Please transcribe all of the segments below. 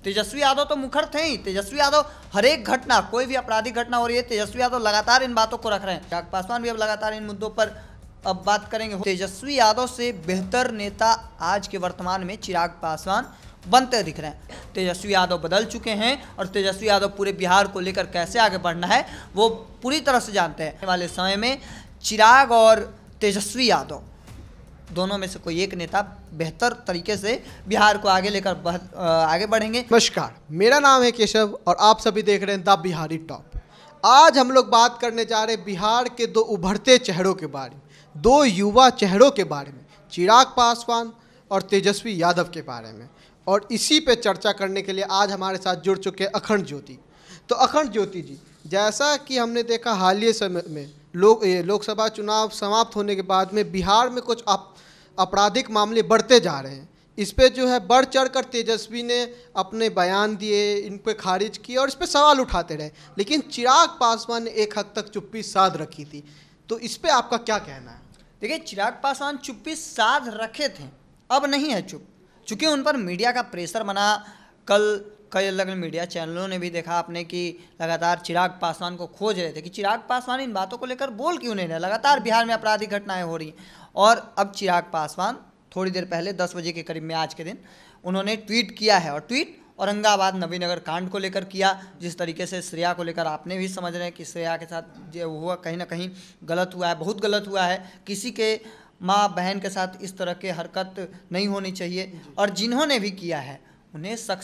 तेजस्वी यादव तो मुखर थे ही। तेजस्वी यादव हर एक घटना, कोई भी आपराधिक घटना हो रही है, तेजस्वी यादव लगातार इन बातों को रख रहे हैं। चिराग पासवान भी अब लगातार इन मुद्दों पर अब बात करेंगे। तेजस्वी यादव से बेहतर नेता आज के वर्तमान में चिराग पासवान बनते दिख रहे हैं। तेजस्वी यादव बदल चुके हैं और तेजस्वी यादव पूरे बिहार को लेकर कैसे आगे बढ़ना है वो पूरी तरह से जानते हैं। आने वाले समय में चिराग और तेजस्वी यादव दोनों में से कोई एक नेता बेहतर तरीके से बिहार को आगे लेकर आगे बढ़ेंगे। नमस्कार, मेरा नाम है केशव और आप सभी देख रहे हैं द बिहारी टॉप। आज हम लोग बात करने जा रहे हैं बिहार के दो उभरते चेहरों के बारे में, दो युवा चेहरों के बारे में, चिराग पासवान और तेजस्वी यादव के बारे में। और इसी पे चर्चा करने के लिए आज हमारे साथ जुड़ चुके हैं अखंड ज्योति। तो अखंड ज्योति जी, जैसा कि हमने देखा हालिया समय में लोकसभा चुनाव समाप्त होने के बाद में बिहार में कुछ आपराधिक मामले बढ़ते जा रहे हैं। इस पे जो है बढ़ चढ़ कर तेजस्वी ने अपने बयान दिए, इन पे खारिज किए और इस पे सवाल उठाते रहे, लेकिन चिराग पासवान ने एक हद तक चुप्पी साध रखी थी। तो इस पे आपका क्या कहना है? देखिए, चिराग पासवान चुप्पी साध रखे थे, अब नहीं है चुप, चूँकि उन पर मीडिया का प्रेशर बना। कल कई अलग अलग मीडिया चैनलों ने भी देखा आपने कि लगातार चिराग पासवान को खोज रहे थे कि चिराग पासवान इन बातों को लेकर बोल क्यों नहीं रहे। लगातार बिहार में आपराधिक घटनाएं हो रही हैं और अब चिराग पासवान थोड़ी देर पहले 10 बजे के करीब में आज के दिन उन्होंने ट्वीट किया है। और ट्वीट औरंगाबाद नवीनगर कांड को लेकर किया। जिस तरीके से श्रेया को लेकर आपने भी समझ रहे हैं कि श्रेया के साथ जो हुआ कहीं ना कहीं गलत हुआ है, बहुत गलत हुआ है। किसी के माँ बहन के साथ इस तरह के हरकत नहीं होनी चाहिए और जिन्होंने भी किया है उन्हें सख्त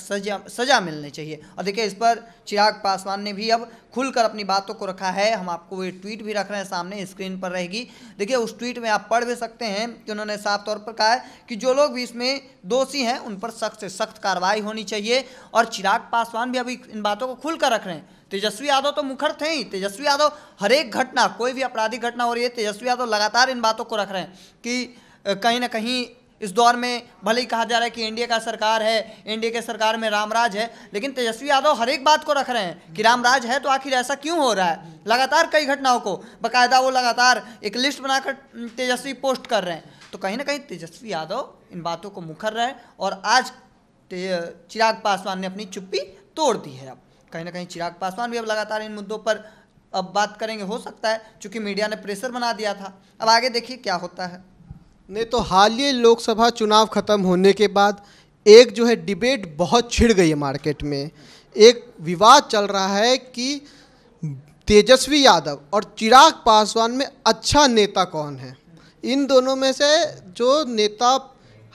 सजा मिलनी चाहिए। और देखिए, इस पर चिराग पासवान ने भी अब खुलकर अपनी बातों को रखा है। हम आपको ये ट्वीट भी रख रहे हैं, सामने स्क्रीन पर रहेगी। देखिए, उस ट्वीट में आप पढ़ भी सकते हैं कि उन्होंने साफ तौर पर कहा है कि जो लोग भी इसमें दोषी हैं उन पर सख्त से सख्त कार्रवाई होनी चाहिए। और चिराग पासवान भी अभी इन बातों को खुलकर रख रहे हैं। तेजस्वी यादव तो मुखर थे ही। तेजस्वी यादव हर एक घटना, कोई भी आपराधिक घटना हो रही है, तेजस्वी यादव लगातार इन बातों को रख रहे हैं कि कहीं ना कहीं इस दौर में भले ही कहा जा रहा है कि एनडीए का सरकार है, एनडीए के सरकार में रामराज है, लेकिन तेजस्वी यादव हर एक बात को रख रहे हैं कि रामराज है तो आखिर ऐसा क्यों हो रहा है। लगातार कई घटनाओं को बाकायदा वो लगातार एक लिस्ट बनाकर तेजस्वी पोस्ट कर रहे हैं। तो कहीं ना कहीं तेजस्वी यादव इन बातों को मुखर रहे हैं और आज चिराग पासवान ने अपनी चुप्पी तोड़ दी है। अब कहीं ना कहीं चिराग पासवान भी अब लगातार इन मुद्दों पर अब बात करेंगे, हो सकता है, चूँकि मीडिया ने प्रेशर बना दिया था। अब आगे देखिए क्या होता है। नहीं तो हालिया लोकसभा चुनाव खत्म होने के बाद एक जो है डिबेट बहुत छिड़ गई है मार्केट में। एक विवाद चल रहा है कि तेजस्वी यादव और चिराग पासवान में अच्छा नेता कौन है। इन दोनों में से जो नेता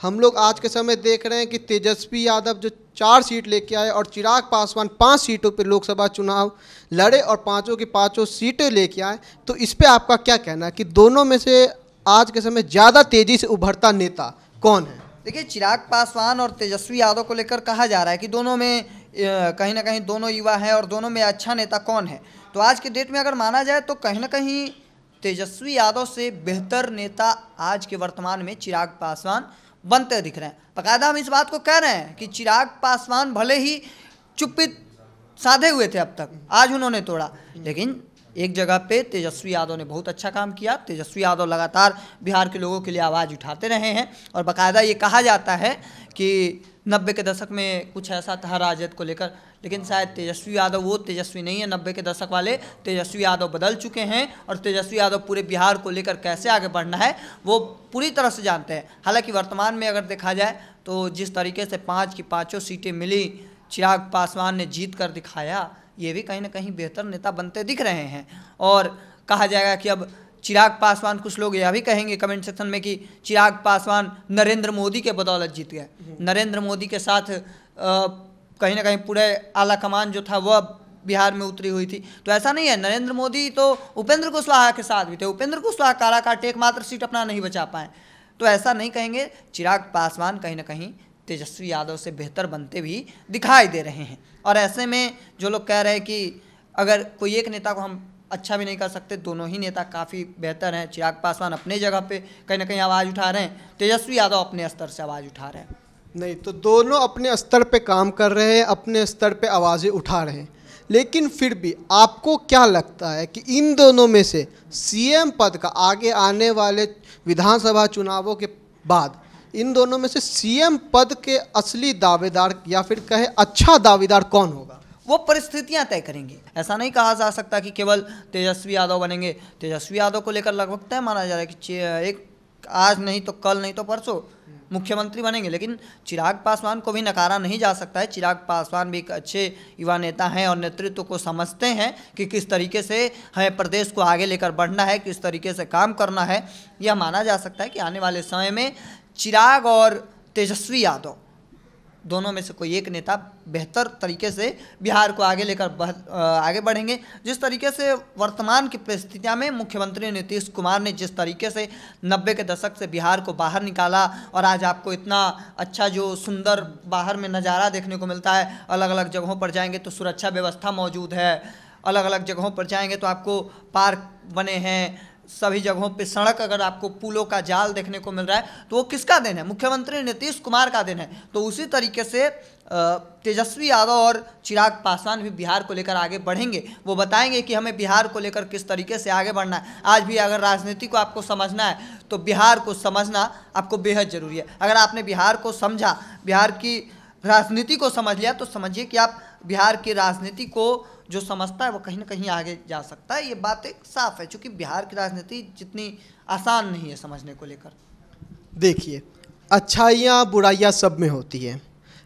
हम लोग आज के समय देख रहे हैं कि तेजस्वी यादव जो 4 सीट लेके आए और चिराग पासवान 5 सीटों पर लोकसभा चुनाव लड़े और पाँचों की पाँचों सीटें लेके आए। तो इस पर आपका क्या कहना है कि दोनों में से आज के समय ज़्यादा तेज़ी से उभरता नेता कौन है? देखिए, चिराग पासवान और तेजस्वी यादव को लेकर कहा जा रहा है कि दोनों में कहीं ना कहीं दोनों युवा हैं और दोनों में अच्छा नेता कौन है। तो आज के डेट में अगर माना जाए तो कहीं ना कहीं तेजस्वी यादव से बेहतर नेता आज के वर्तमान में चिराग पासवान बनते दिख रहे हैं। बाकायदा हम इस बात को कह रहे हैं कि चिराग पासवान भले ही चुप्पी साधे हुए थे अब तक, आज उन्होंने तोड़ा, लेकिन एक जगह पे तेजस्वी यादव ने बहुत अच्छा काम किया। तेजस्वी यादव लगातार बिहार के लोगों के लिए आवाज़ उठाते रहे हैं और बाकायदा ये कहा जाता है कि 90 के दशक में कुछ ऐसा था राजद को लेकर, लेकिन शायद तेजस्वी यादव वो तेजस्वी नहीं है 90 के दशक वाले। तेजस्वी यादव बदल चुके हैं और तेजस्वी यादव पूरे बिहार को लेकर कैसे आगे बढ़ना है वो पूरी तरह से जानते हैं। हालांकि वर्तमान में अगर देखा जाए तो जिस तरीके से 5 की 5 सीटें मिली, चिराग पासवान ने जीत कर दिखाया, ये भी कहीं ना कहीं बेहतर नेता बनते दिख रहे हैं। और कहा जाएगा कि अब चिराग पासवान, कुछ लोग यह भी कहेंगे कमेंट सेक्शन में कि चिराग पासवान नरेंद्र मोदी के बदौलत जीत गए। नरेंद्र मोदी के साथ कहीं ना कहीं पूरे आला कमान जो था वह बिहार में उतरी हुई थी। तो ऐसा नहीं है, नरेंद्र मोदी तो उपेंद्र कुशवाहा के साथ भी थे। उपेंद्र कुशवाहा काराकाट एकमात्र सीट अपना नहीं बचा पाए। तो ऐसा नहीं कहेंगे, चिराग पासवान कहीं ना कहीं तेजस्वी यादव से बेहतर बनते भी दिखाई दे रहे हैं। और ऐसे में जो लोग कह रहे हैं कि अगर कोई एक नेता को हम अच्छा भी नहीं कर सकते, दोनों ही नेता काफ़ी बेहतर हैं। चिराग पासवान अपने जगह पे कहीं ना कहीं आवाज़ उठा रहे हैं, तेजस्वी यादव अपने स्तर से आवाज़ उठा रहे हैं। नहीं तो दोनों अपने स्तर पे काम कर रहे हैं, अपने स्तर पे आवाज़ें उठा रहे हैं, लेकिन फिर भी आपको क्या लगता है कि इन दोनों में से सीएम पद का आगे आने वाले विधानसभा चुनावों के बाद इन दोनों में से सीएम पद के असली दावेदार या फिर कहे अच्छा दावेदार कौन होगा? वो परिस्थितियां तय करेंगी। ऐसा नहीं कहा जा सकता कि केवल तेजस्वी यादव बनेंगे। तेजस्वी यादव को लेकर लगभग तय माना जा रहा है कि एक आज नहीं तो कल नहीं तो परसों मुख्यमंत्री बनेंगे, लेकिन चिराग पासवान को भी नकारा नहीं जा सकता है। चिराग पासवान भी एक अच्छे युवा नेता हैं और नेतृत्व को समझते हैं कि किस तरीके से हमें प्रदेश को आगे लेकर बढ़ना है, किस तरीके से काम करना है। यह माना जा सकता है कि आने वाले समय में चिराग और तेजस्वी यादव दोनों में से कोई एक नेता बेहतर तरीके से बिहार को आगे लेकर आगे बढ़ेंगे। जिस तरीके से वर्तमान की परिस्थितियां में मुख्यमंत्री नीतीश कुमार ने जिस तरीके से 90 के दशक से बिहार को बाहर निकाला और आज आपको इतना अच्छा जो सुंदर बाहर में नज़ारा देखने को मिलता है, अलग अलग जगहों पर जाएंगे तो सुरक्षा व्यवस्था मौजूद है, अलग अलग जगहों पर जाएंगे तो आपको पार्क बने हैं, सभी जगहों पे सड़क, अगर आपको पुलों का जाल देखने को मिल रहा है तो वो किसका देन है? मुख्यमंत्री नीतीश कुमार का देन है। तो उसी तरीके से तेजस्वी यादव और चिराग पासवान भी बिहार को लेकर आगे बढ़ेंगे। वो बताएंगे कि हमें बिहार को लेकर किस तरीके से आगे बढ़ना है। आज भी अगर राजनीति को आपको समझना है तो बिहार को समझना आपको बेहद ज़रूरी है। अगर आपने बिहार को समझा, बिहार की राजनीति को समझ लिया, तो समझिए कि आप बिहार की राजनीति को जो समझता है वो कहीं ना कहीं आगे जा सकता है। ये बात एक साफ है, क्योंकि बिहार की राजनीति जितनी आसान नहीं है समझने को लेकर। देखिए, अच्छाइयाँ बुराइयाँ सब में होती हैं।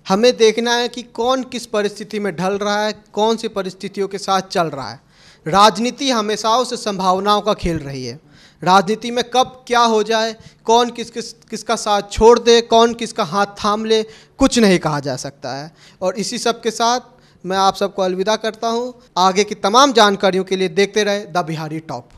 हमें देखना है कि कौन किस परिस्थिति में ढल रहा है, कौन सी परिस्थितियों के साथ चल रहा है। राजनीति हमेशा से संभावनाओं का खेल रही है। राजनीति में कब क्या हो जाए, कौन किसका साथ छोड़ दे, कौन किसका हाथ थाम ले, कुछ नहीं कहा जा सकता है। और इसी सब के साथ मैं आप सबको अलविदा करता हूं। आगे की तमाम जानकारियों के लिए देखते रहे द बिहारी टॉप।